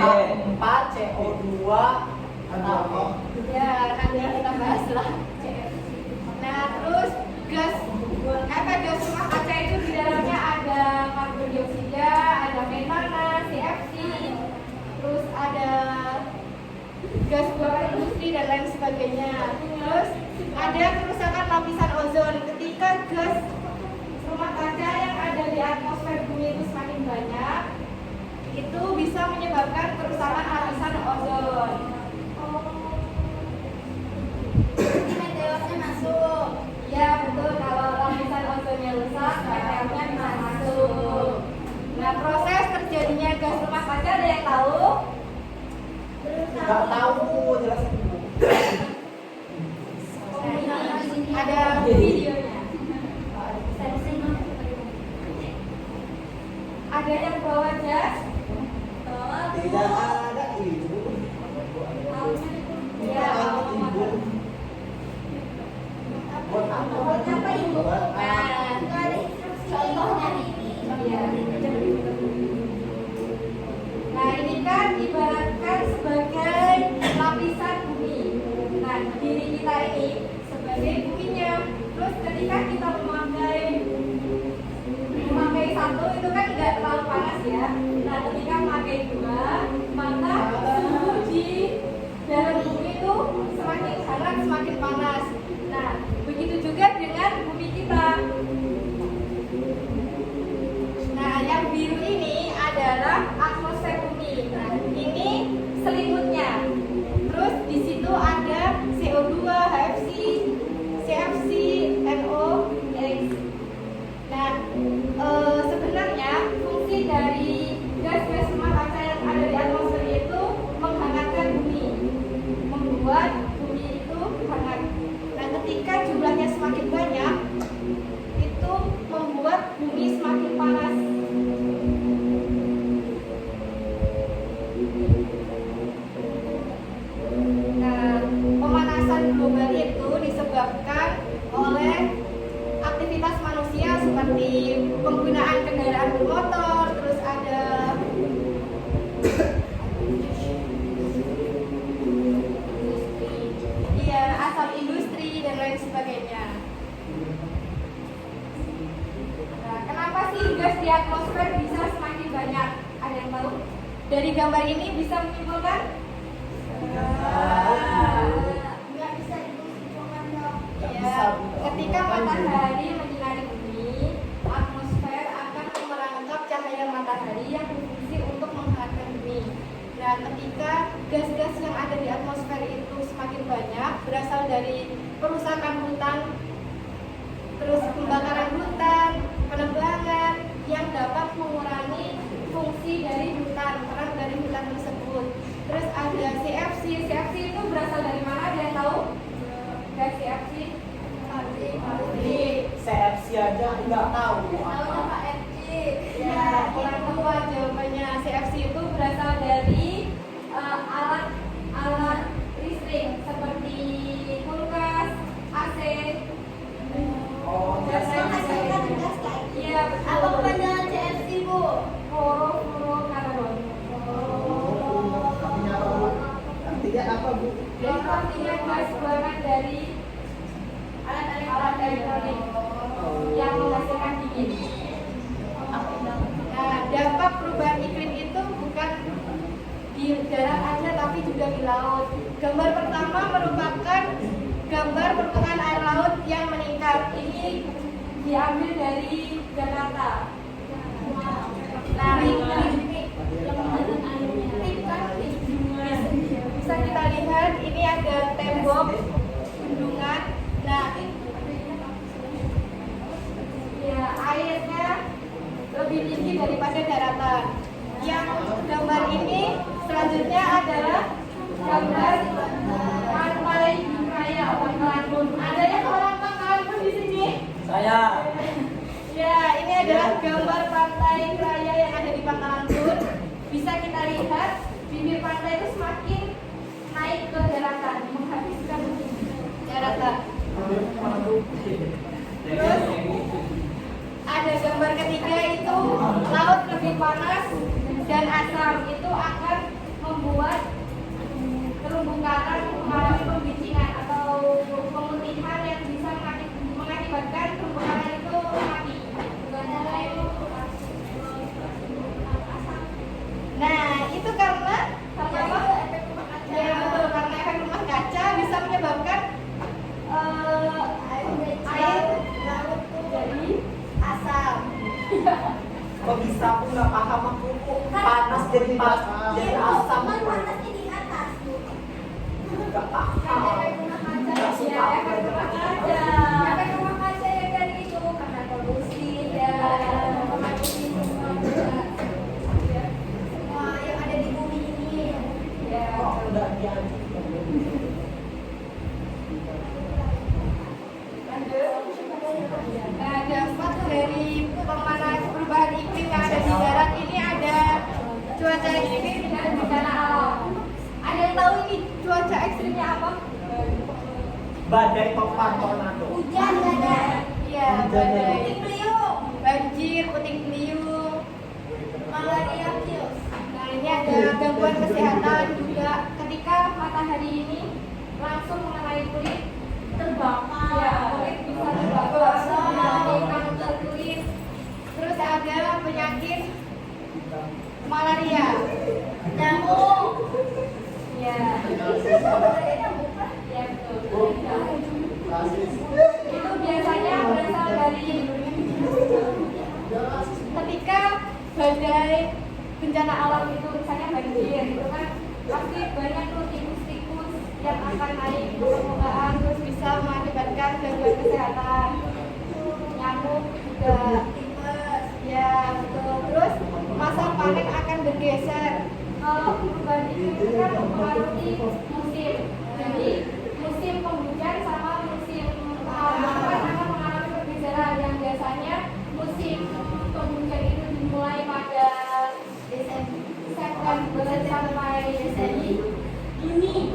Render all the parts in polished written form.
H4, CO2 atau ya nanti kita bahas lah. Nah terus gas rumah kaca itu di dalamnya ada karbon dioksida, ada metana, CFC, terus ada gas buangan industri dan lain sebagainya. Terus ada kerusakan lapisan ozon ketika gas rumah kaca yang ada di atmosfer bumi itu semakin banyak, itu bisa menyebabkan kerusakan lapisan ozon. Meteornya masuk. Ya betul, kalau lapisan ozonnya rusak, meteornya bisa masuk. Nah proses terjadinya gas rumah kaca ada yang tahu? nggak tahu, jelasin dulu. Nah, ini ada videonya. Ada yang bawa jas? Tidak ada ibu. Ya. Buat apa? Apa ibu? Nah, Itu ada contohnya ini. iya. Nah ini kan ibaratkan sebagai lapisan bumi. Nah diri kita ini sebagai buminya. Terus ketika kita memakai satu itu kan tidak terlalu panas ya. Nah ketika memakai dua, maka suhu di dalam bumi itu semakin hangat, semakin panas. Nah begitu juga dengan bumi kita. Nah yang biru ini adalah atmosfer bumi. Nah ini selimutnya. Terus di situ ada CO2, HFC, CFC, NOx. Nah sebenarnya fungsi dari gas-gas rumah kaca yang ada di atmosfer itu menghangatkan bumi, membuat bumi itu hangat. Nah ketika jumlahnya semakin banyak, itu membuat bumi semakin panas. Nah, pemanasan global itu disebabkan oleh aktivitas manusia seperti penggunaan kendaraan bermotor, terus ada iya, asap industri dan lain sebagainya. Nah, kenapa sih gas di atmosfer bisa semakin banyak? Ada yang tahu? Dari gambar ini bisa menyimpulkan? Nggak bisa disimpulkan dong. Ya, ketika matahari menyinari bumi, atmosfer akan merangkap cahaya matahari yang berfungsi untuk menghangatkan bumi. Nah, ketika gas-gas yang ada di atmosfer itu semakin banyak, berasal dari perusakan hutan, terus pembakaran hutan, penebangan yang dapat mengurangi fungsi dari hutan, peran dari hutan tersebut. Terus ada CFC. CFC itu berasal dari mana? Ada yang tahu? Gas CFC? CFC aja nggak tahu. Tahu Pak FG. Ya, kurang tepat jawabannya. CFC itu berasal dari alat listrik seperti kulkas, AC. Oh, dan gas lain Menghasilkan sebagainya. gas kayak gitu. Iya, betul. Apa kepanjangan CFC Bu? Fluorokarbon. Artinya apa, Bu? Artinya apa, Bu? Dan artinya gas buangan dari alat elektronik yang menghasilkan dingin. Nah, dampak perubahan iklim itu bukan di darat aja tapi juga di laut. Gambar pertama merupakan gambar permukaan air laut yang meningkat. Ini diambil dari Jakarta. Nah, ini bisa kita lihat ini ada tembok bendungan. Nah, ya airnya lebih tinggi daripada daratan. Yang gambar ini selanjutnya adalah gambar pantai raya Pangkalan Bun. Ada yang orang Pangkalan Bun di sini? Saya. Ya, ini adalah gambar pantai raya yang ada di Pangkalan Bun. Bisa kita lihat bibir pantai itu semakin naik ke daratan, menghabiskan daratan. Terus ada gambar ketiga itu laut lebih panas dan asam itu akan membuat terumbu karang mengalami pembicingan atau pemutihan yang bisa mengakibatkan terumbu karang itu mati. Nah, itu karena apa? Ya betul, karena efek rumah kaca bisa menyebabkan air laut jadi asam. Kok bisa aku nggak paham aku kok panas jadi asam. Kan panasnya di atas tuh. Nggak Kan paham. efek rumah kaca, Nggak ya suka aku efek rumah kaca. Efek rumah kaca yang dari itu karena polusi dan mempengaruhi semua yang ada di bumi ini. Ya. Kok udah dianjur. Nah, dampak dari perubahan iklim yang ada di darat ini ada cuaca ekstrim dan bencana alam. Ada yang tahu ini cuaca ekstrimnya apa? Badai topan tornado. Hujan badai. Iya, badai. Puting beliung. Banjir, puting beliung. Malaria virus. Nah, ini ada gangguan kesehatan juga ketika matahari ini langsung mengenai kulit. Terbakar. Ya, kulit bisa terbakar, mengenai kanker kulit. Terus ada penyakit malaria. Nyamuk. Ya. Ya, betul. Itu biasanya berasal dari ketika badai bencana alam itu, misalnya banjir, itu kan pasti banyak tuh tikus-tikus yang akan naik ke permukaan, terus bisa mengakibatkan gangguan kesehatan. Nyamuk juga. Ya, betul. Terus masa panen akan bergeser. Kalau perubahan iklim itu kan mempengaruhi musim. Jadi musim penghujan sama musim pengalaman akan mengalami pergeseran yang biasanya musim penghujan itu dimulai pada September sampai Juni.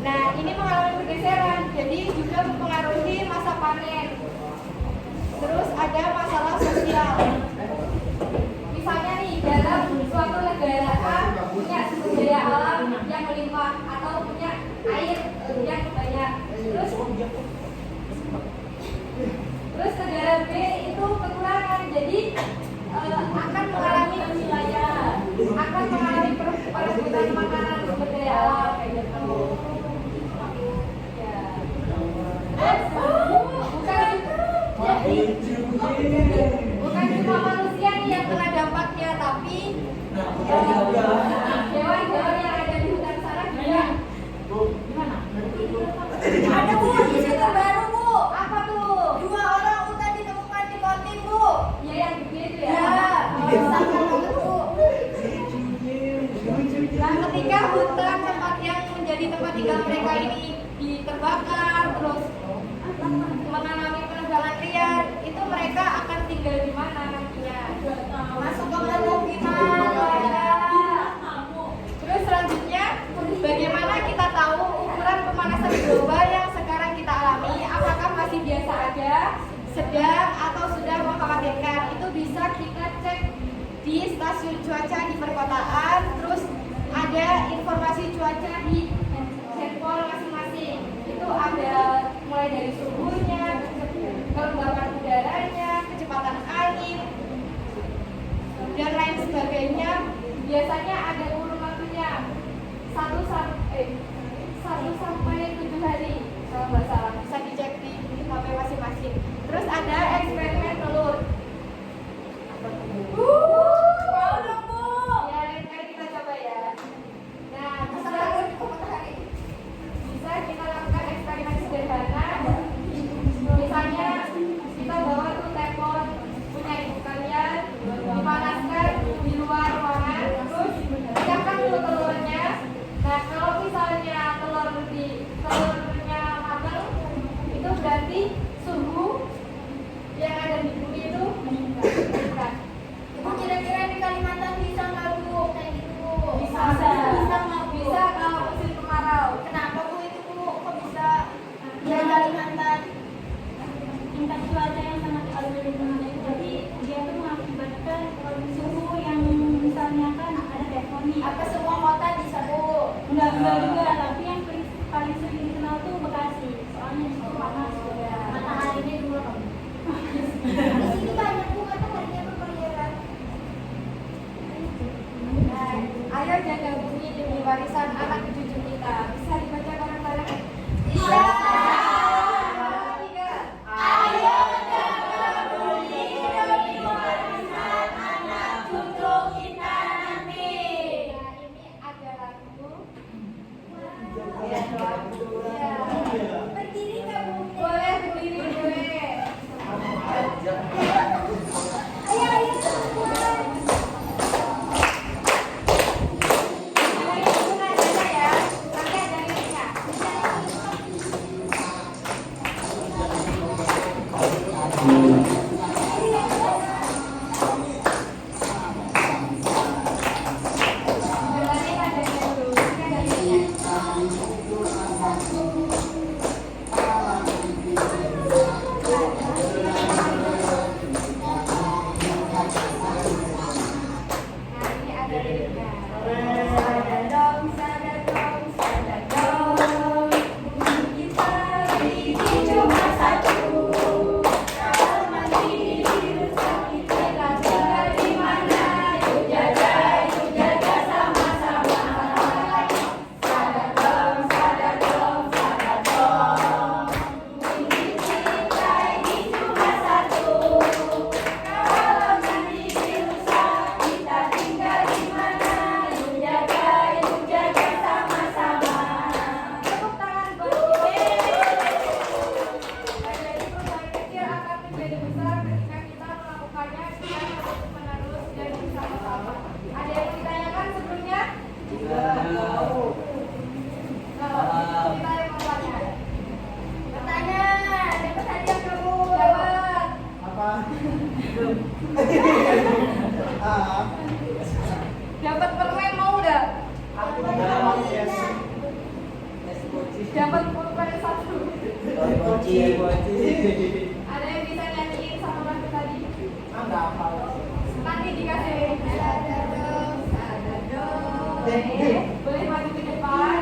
Nah, ini mengalami pergeseran. Jadi juga mempengaruhi masa panen. Terus ada masalah sosial. Misalnya nih, dalam suatu negara A punya sumber daya alam yang melimpah atau punya air yang banyak. Terus negara B itu kekurangan, jadi akan mengalami perebutan makanan sumber daya alam kayak gitu. Ya. Bukan cuma manusia nih yang kena dampaknya, tapi hewan-hewan yang ada di hutan sana juga. Ada Bu, di situ baru Bu. Apa tuh? 2 orang utan ditemukan di Kotim Bu. Ya yang gede itu ya. Ya, besar banget Bu. Nah, ketika hutan tempat yang menjadi tempat tinggal mereka ini diterbakar, terus mengalami penebangan liar, itu mereka akan tinggal di mana nantinya? Masuk ke permukiman mereka. Terus selanjutnya, bagaimana kita tahu ukuran pemanasan global yang sekarang kita alami? Apakah masih biasa aja, sedang, atau sudah mengkhawatirkan? Itu bisa kita cek di stasiun cuaca di perkotaan. Terus ada informasi cuaca di handphone masing-masing. Itu ada mulai dari suhunya, kelembapan udaranya, kecepatan angin, dan lain sebagainya. Biasanya ada kurun waktunya 1 sampai 7 hari kalau nggak salah, bisa dicek di HP masing-masing. Terus ada eksperimen telur. Mau dong Bu. Ya, lain kali kita coba ya. Nah, bisa kita lakukan eksperimen sederhana. Misalnya kita bawa tuh teflon punya ibu kalian, dipanaskan di luar ruangan, terus Nah, ini ada liriknya. Sadar dong, sadar dong. Bumi kita ini cuma satu. Kalau mati dirusak kita tinggal di mana? Yuk jaga sama-sama. Sadar dong, sadar dong, sadar dong. Bumi kita ini cuma satu. Kalau mati dirusak kita tinggal di mana? Yuk jaga sama-sama. Tepuk tangan buat kita. Jadi perubahan kecil akan menjadi besar ketika kita melakukannya secara terus-menerus dan bersama-sama. Ada yang ditanyakan sebelumnya? Kalau kita yang membuatnya. Bertanya, dapat hadiah kamu. Dapat. Apa? Ah, Dapat permen mau udah? aku tidak mau yes. Dapat pulpen satu. Boci. Ada yang bisa nyanyiin sama lagu tadi? Ah, nggak apa. Nanti dikasih. Sadar dong, sadar dong. Boleh maju ke depan.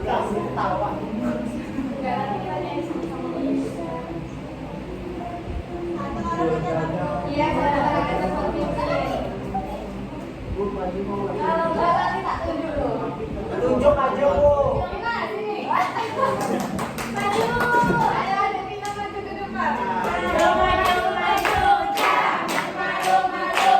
Kasih tawa. Enggak, nanti kita nyanyi sama-sama. Iya, sadar seperti ini. Kalau enggak nanti tak tunjuk loh. Tunjuk aja, Bu. Kita sini. Maju. Ayo, ada kita maju ke depan. Maju, maju, maju. Maju, maju.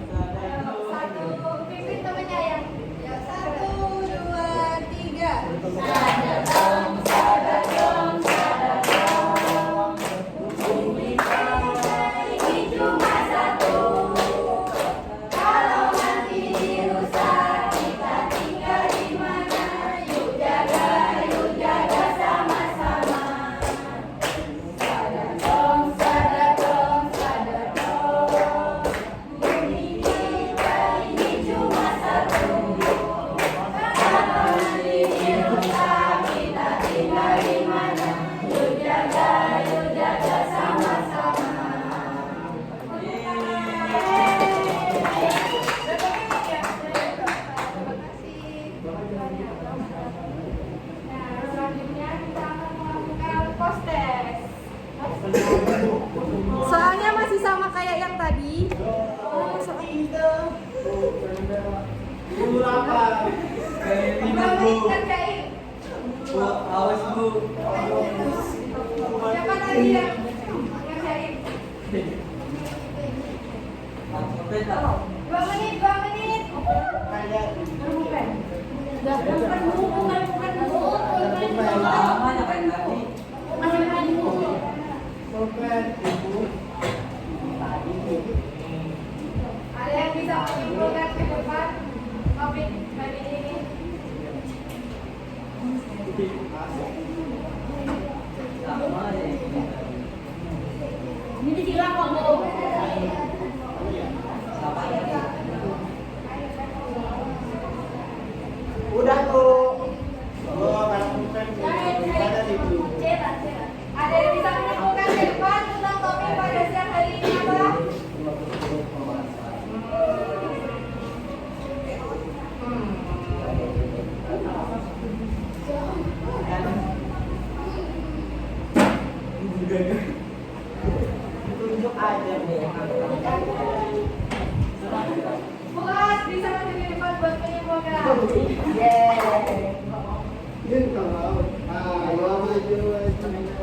Satu, pimpin temennya yang. Ya, 1, 2, 3. Sadar dong, sadar dong, sadar dong. Bumi kita ini cuma satu. Kalau nanti dirusak, kita tinggal di mana? Yuk jaga sama-sama. Sadar dong, sadar dong, sadar dong. Bumi kita ini cuma satu. Kalau nanti dirusak, kita tinggal di mana? Yuk jaga sama-sama. Nah, selanjutnya kita akan melakukan post test. Soalnya masih sama kayak yang tadi. Berapa menit kerjain? Awas Bu. Siapa tadi yang ngerjain? 2 menit, 2 menit. Bukan. Lama ya kan tadi. Ada yang bisa menyimpulkan ke depan topik hari ini? Sama ya. Ini silang ngomong. Sama ya. Udah tuh. Oh, kalau bukan ada di Bu. Cetak. Ada yang bisa menyimpulkan ke depan tentang topik pada siang hari ini apa? Tunjuk aja, Bu. Bukan, bisa maju ke depan buat menyimpulkan.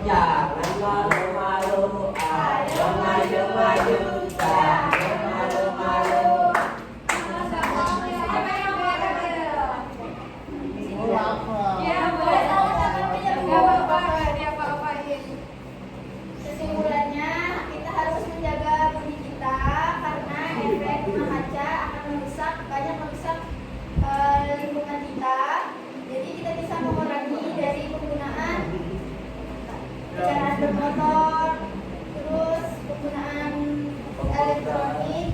Jangan malu-malu. Ayo maju-maju. Jangan malu-malu. Siapa yang mau ada? Mau apa? Ya, boleh sama-sama nggak apa-apa, dia apa-apain. Kesimpulannya, kita harus menjaga bumi kita karena efek rumah kaca akan merusak lingkungan kita. Jadi kita bisa mengurangi dari penggunaan kendaraan bermotor, terus penggunaan elektronik,